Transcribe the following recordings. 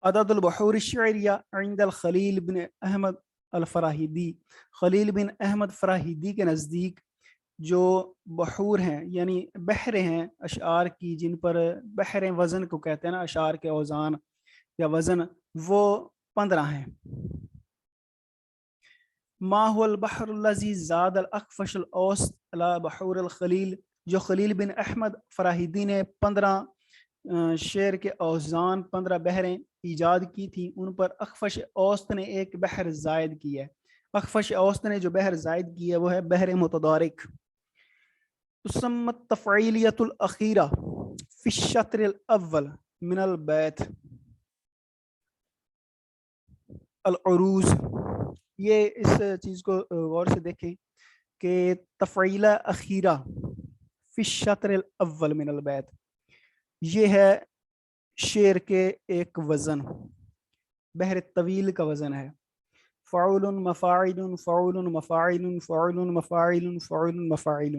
عدد البحور الشعریہ عند الخلیل بن احمد الفراہیدی، خلیل بن احمد فراہیدی کے نزدیک جو بحور ہیں یعنی بحریں ہیں اشعار کی، جن پر بحریں وزن کو کہتے ہیں نا، اشعار کے اوزان یا وزن، وہ 15 ہیں۔ ما هو البحر الذي زاد الاخفش الاوسط على بحور الخلیل، جو خلیل بن احمد فراہیدی نے 15 شعر کے اوزان 15 بحریں ایجاد کی تھیں، ان پر اخفش اوسط نے ایک بحر زائد کی ہے۔ اخفش اوسط نے جو بحر زائد کی ہے وہ ہے بحر متدارک۔ تسمى التفعیلیت الاخیرہ فی الشطر الاول من البیت العروض، یہ اس چیز کو غور سے دیکھیں کہ تفعیلہ اخیرہ فی الشطر الاول من البیت، یہ ہے شعر کے ایک وزن، بحر طویل کا وزن ہے۔ فعول مفاعل فعول مفاعل فعول مفاعل فعول مفاعل،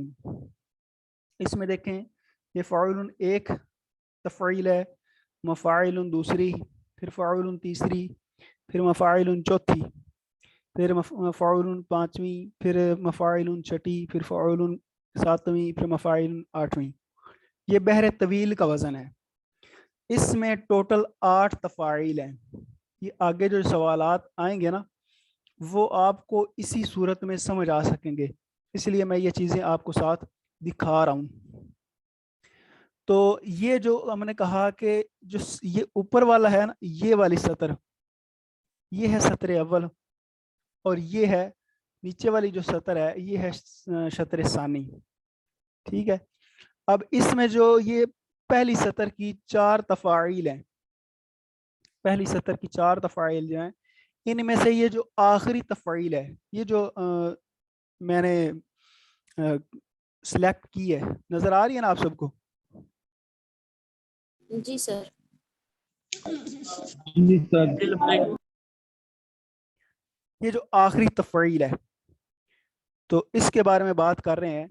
اس میں دیکھیں یہ فعول ایک تفعیل ہے، مفاعل دوسری، پھر فعول تیسری، پھر مفاعل چوتھی، پھر مفعول پانچویں، پھر مفاعل چھٹی، پھر فعول ساتویں، پھر مفاعل آٹھویں۔ یہ بحر طویل کا وزن ہے۔ اس میں ٹوٹل 8 تفاعیل ہیں۔ یہ آگے جو سوالات آئیں گے نا وہ آپ کو اسی صورت میں سمجھ آ سکیں گے، اس لیے میں یہ چیزیں آپ کو ساتھ دکھا رہا ہوں۔ تو یہ جو ہم نے کہا کہ جو یہ اوپر والا ہے نا، یہ والی سطر، یہ ہے سطر اول، اور یہ ہے نیچے والی جو سطر ہے یہ ہے شطر ثانی، ٹھیک ہے۔ اب اس میں جو یہ پہلی سطر کی 4 تفاعیل ہیں، پہلی سطر کی 4 تفاعیل جو ہیں، ان میں سے یہ جو آخری تفعیل ہے، یہ جو میں نے سلیکٹ کی ہے، نظر آ رہی ہے نا آپ سب کو؟ جی سر۔ جی سر۔ یہ جو آخری تفعیل ہے تو اس کے بارے میں بات کر رہے ہیں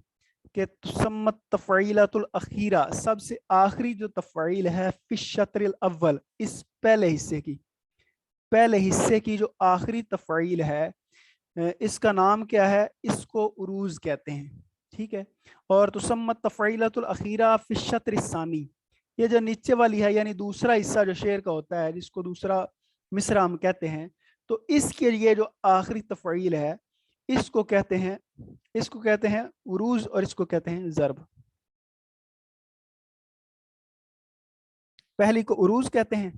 کہ تسمت تفعیلۃ الاخیرہ، سب سے آخری جو تفعیل ہے فی الشطر الاول، اس پہلے حصے کی جو آخری تفعیل ہے، اس کا نام کیا ہے؟ اس کو عروض کہتے ہیں، ٹھیک ہے۔ اور تسمت تفعیلۃ الاخیرہ فی الشطر الثانی، یہ جو نیچے والی ہے یعنی دوسرا حصہ جو شعر کا ہوتا ہے، جس کو دوسرا مصرع ہم کہتے ہیں، تو اس کے لیے جو آخری تفعیل ہے اس کو کہتے ہیں عروض، اور اس کو کہتے ہیں ضرب۔ پہلی کو عروض کہتے ہیں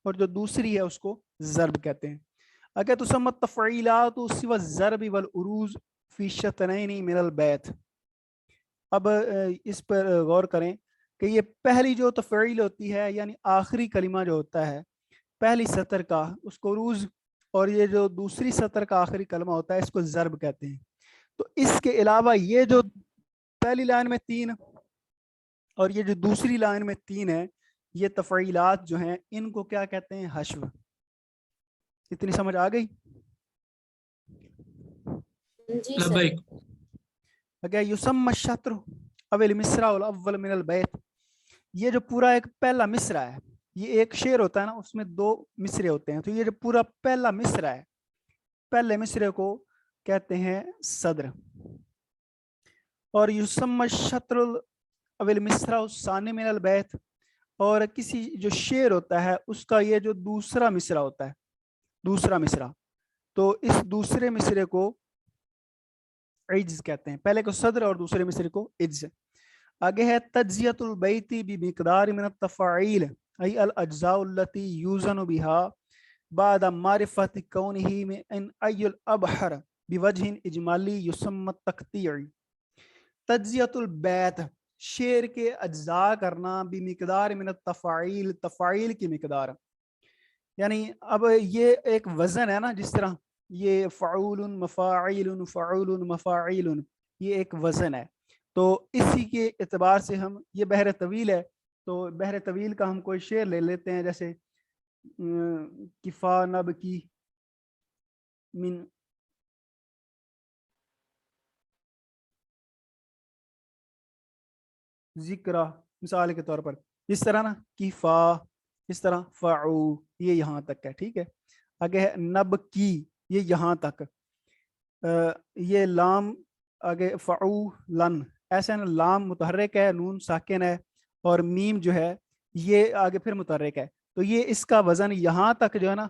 اور جو دوسری ہے اس کو ضرب کہتے ہیں۔ اگر تسمت تفعیلات سوى الضرب والعروض فی شطرین من البیت، اب اس پر غور کریں کہ یہ پہلی جو تفعیل ہوتی ہے یعنی آخری کلمہ جو ہوتا ہے پہلی سطر کا، اس کو عروض، اور یہ جو دوسری سطر کا آخری کلمہ ہوتا ہے اس کو ضرب کہتے ہیں۔ تو اس کے علاوہ یہ جو پہلی لائن میں 3 اور یہ جو دوسری لائن میں 3 ہے، یہ تفعیلات جو ہیں ان کو کیا کہتے ہیں؟ حشو۔ اتنی سمجھ آ گئی؟ جی سر۔ اگر یسمى الشطر او المصرع الاول من البیت، یہ جو پورا ایک پہلا مصرع ہے، یہ ایک شعر ہوتا ہے نا، اس میں 2 مصرے ہوتے ہیں، تو یہ جو پورا پہلا مصرع ہے، پہلے مصرے کو کہتے ہیں صدر۔ اور یسمى الشطر او المصرع الثانی من البیت، اور کسی جو شعر ہوتا ہے اس کا یہ جو دوسرا مصرع ہوتا ہے، دوسرا مصرع، تو اس دوسرے مصرے کو عجز کہتے ہیں، پہلے کو صدر اور دوسرے مصرے کو عجز۔ آگے ہے تجزیۃ البیت بمقدار من التفاعیل ای الاجزاء التي یوزن بها بعد معرفت کونہ من ای الابحر بوجہ اجمالی یسمى التقطیع۔ تجزیۃ البیت، شعر کے اجزاء کرنا، بمقدار من التفاعیل، تفاعیل کی مقدار، یعنی اب یہ ایک وزن ہے نا، جس طرح یہ فعول مفاعیل فعول مفاعیل، یہ ایک وزن ہے، تو اسی کے اعتبار سے ہم، یہ بحر طویل ہے تو بحر طویل کا ہم کوئی شعر لے لیتے ہیں، جیسے کفا نبکی من ذکرہ، مثال کے طور پر، اس طرح نا کفا اس طرح فعو یہ یہاں تک ہے، ٹھیک ہے. آگے ہے نب کی، یہ یہاں تک. یہ لام آگے فعو لن، ایسا نا لام متحرک ہے، نون ساکن ہے، اور میم جو ہے یہ آگے پھر متحرک ہے. تو یہ اس کا وزن یہاں تک جو ہے نا،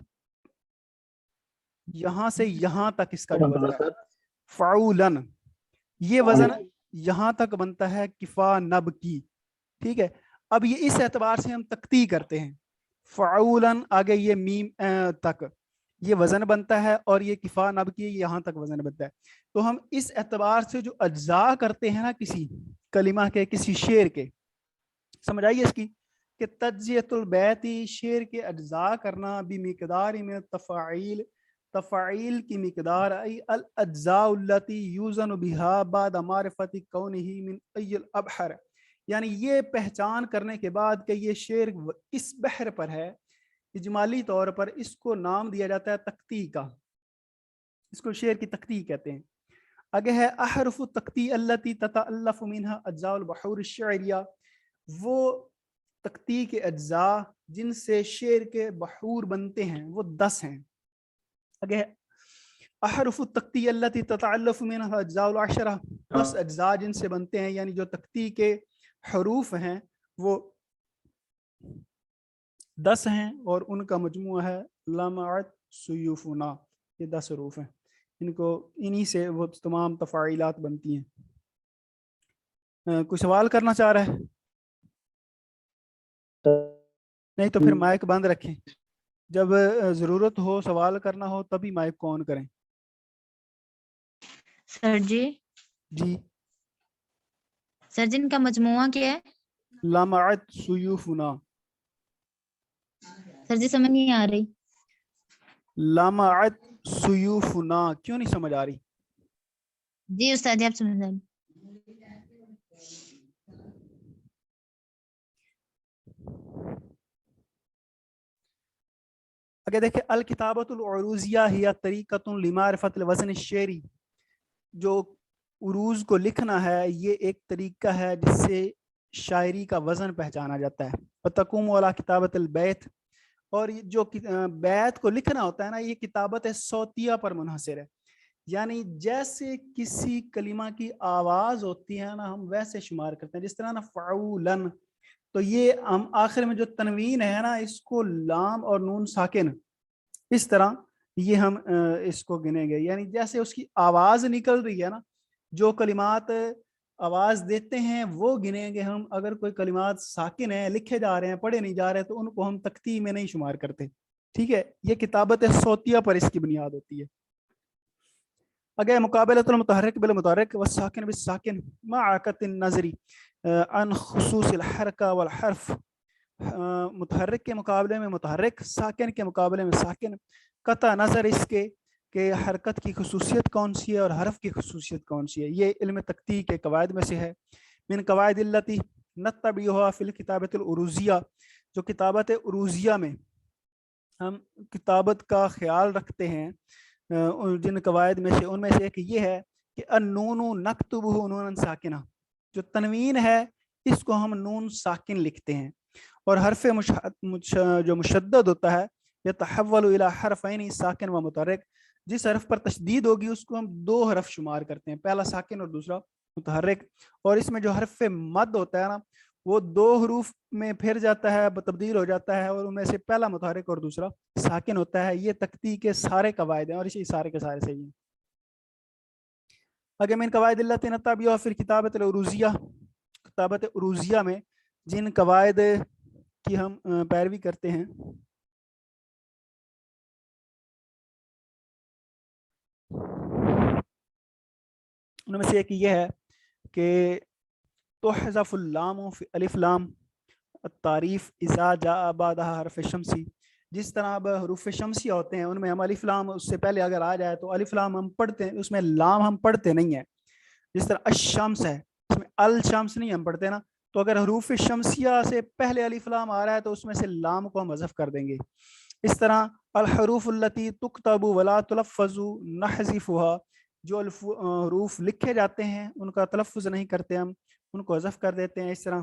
یہاں سے یہاں تک اس کا جو وزن ہے فعولن، یہ وزن یہاں تک بنتا ہے کفا نب کی، ٹھیک ہے. اب یہ اس اعتبار سے ہم تقطیع کرتے ہیں، فعولن آگے یہ میم تک یہ وزن بنتا ہے، اور یہ کفا نب کی یہاں تک وزن بنتا ہے. تو ہم اس اعتبار سے جو اجزاء کرتے ہیں نا کسی کلمہ کے، کسی شعر کے، سمجھ آئیے اس کی کہ تجزیۃ البیتی، شعر کے اجزاء کرنا، بمقدار من التفاعیل، تفاعیل کی مقدار، ای الاجزاء التي یوزن بها بعد معرفت کونہ من ای الابحر، یعنی یہ پہچان کرنے کے بعد کہ یہ شعر کس بحر پر ہے، اجمالی طور پر اس کو نام دیا جاتا ہے تقطیع کا، اس کو شعر کی تقطیع کہتے ہیں. آگے ہے احرف التقطیع التي تتألف منها اجزاء البحور الشعریہ، وہ تقطیع کے اجزاء جن سے شعر کے بحور بنتے ہیں وہ 10 ہیں. آگے ہے احرف التقطیع التي تتألف منها اجزاء العشرہ، 10 اجزاء جن سے بنتے ہیں، یعنی جو تقطیع کے حروف ہیں وہ 10 ہیں، اور ان کا مجموعہ ہے لمعت سیوفنا، یہ 10 حروف ہیں، ان کو انہی سے وہ تمام تفاعیلات بنتی ہیں. کوئی سوال کرنا چاہ رہا ہے؟ نہیں تو پھر مائک بند رکھیں، جب ضرورت ہو سوال کرنا ہو تبھی مائک کو آن کریں. سر جی جی سر جن کا مجموعہ کیا ہے؟ لمعت سیوفنا. سر جی سمجھ نہیں آ رہی. لمعت سیوفنا کیوں نہیں سمجھ آ رہی؟ جی استاد جی آپ سمجھ رہے. اگر دیکھیں الکتابۃ العروضیہ ہی طریقۃ لمعرفۃ الوزن الشعری، جو عروض کو لکھنا ہے یہ ایک طریقہ ہے جس سے شاعری کا وزن پہچانا جاتا ہے. وتقوم علی کتابۃ البیت، اور جو بیت کو لکھنا ہوتا ہے نا یہ کتابت صوتیہ پر منحصر ہے، یعنی جیسے کسی کلمہ کی آواز ہوتی ہے نا ہم ویسے شمار کرتے ہیں. جس طرح نا فعولن، تو یہ ہم آخر میں جو تنوین ہے نا اس کو لام اور نون ساکن، اس طرح یہ ہم اس کو گنیں گے، یعنی جیسے اس کی آواز نکل رہی ہے نا، جو کلمات آواز دیتے ہیں وہ گنیں گے ہم. اگر کوئی کلمات ساکن ہیں، لکھے جا رہے ہیں، پڑھے نہیں جا رہے تو ان کو ہم تقطیع میں نہیں شمار کرتے. ٹھیک ہے، یہ کتابت صوتیہ پر اس کی بنیاد ہوتی ہے. اگر مقابلۃ المتحرک بالمتحرک والساکن بالساکن مع عقد النظری عن خصوص الحرکہ والحرف، متحرک کے مقابلے میں متحرک، ساکن کے مقابلے میں ساکن، قطع نظر اس کے کہ حرکت کی خصوصیت کون سی ہے اور حرف کی خصوصیت کون سی ہے. یہ علم تقطیع کے قواعد میں سے ہے. من قواعد التی نتبعها فی الکتابۃ العروضیہ، جو کتابت عروضیہ میں ہم کتابت کا خیال رکھتے ہیں، جن قواعد میں سے ان میں سے ایک یہ ہے کہ النون نکتبہ نونا ساکنہ، جو تنوین ہے اس کو ہم نون ساکن لکھتے ہیں. اور حرف جو مشدد ہوتا ہے یتحول الی حرفین ساکن و متحرک، جس حرف پر تشدید ہوگی اس کو ہم 2 حرف شمار کرتے ہیں، پہلا ساکن اور دوسرا متحرک. اور اس میں جو حرف مد ہوتا ہے نا وہ 2 حروف میں پھر جاتا ہے، تبدیل ہو جاتا ہے، اور ان میں سے پہلا متحرک اور دوسرا ساکن ہوتا ہے. یہ تقطیع کے سارے قواعد ہیں اور اسی سارے کے سارے صحیح ہیں. اگر من قواعد التی نتبعها فی الکتابۃ العروضیہ، کتابت عروضیہ میں جن قواعد کی ہم پیروی کرتے ہیں، ان میں سے ایک یہ ہے کہ تحذف اللام فی الف لام التعریف اذا جاء بعدها حرف شمسی، جس طرح اب حروف شمسی ہوتے ہیں ان میں ہم الف لام اس سے پہلے اگر آ جائے تو الف لام ہم پڑھتے ہیں، اس میں لام ہم پڑھتے نہیں ہیں. جس طرح الشمس ہے اس میں الشمس نہیں ہم پڑھتے نا، تو اگر حروف شمسیہ سے پہلے الف لام آ رہا ہے تو اس میں سے لام کو ہم حذف کر دیں گے. اس طرح الحروف التی تکتب ولا تلفظ نحذفها، جو حروف لکھے جاتے ہیں ان کا تلفظ نہیں کرتے ہم، ان کو حذف کر دیتے ہیں. اس طرح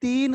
3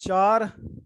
4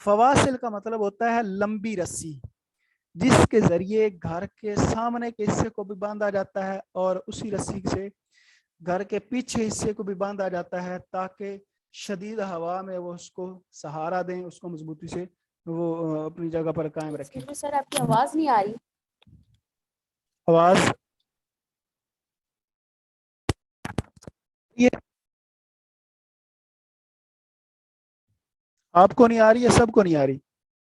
فواصل کا مطلب ہوتا ہے لمبی رسی، جس کے ذریعے گھر کے سامنے کے حصے کو بھی باندھا جاتا ہے اور اسی رسی سے گھر کے پیچھے حصے کو بھی باندھا جاتا ہے تاکہ شدید ہوا میں وہ اس کو سہارا دیں، اس کو مضبوطی سے وہ اپنی جگہ پر قائم رکھیں۔ ایکسکیوز می سر، آپ کی آواز نہیں آ رہی۔ آواز یہ آپ کو نہیں آ رہی ہے؟ سب کو نہیں آ رہی؟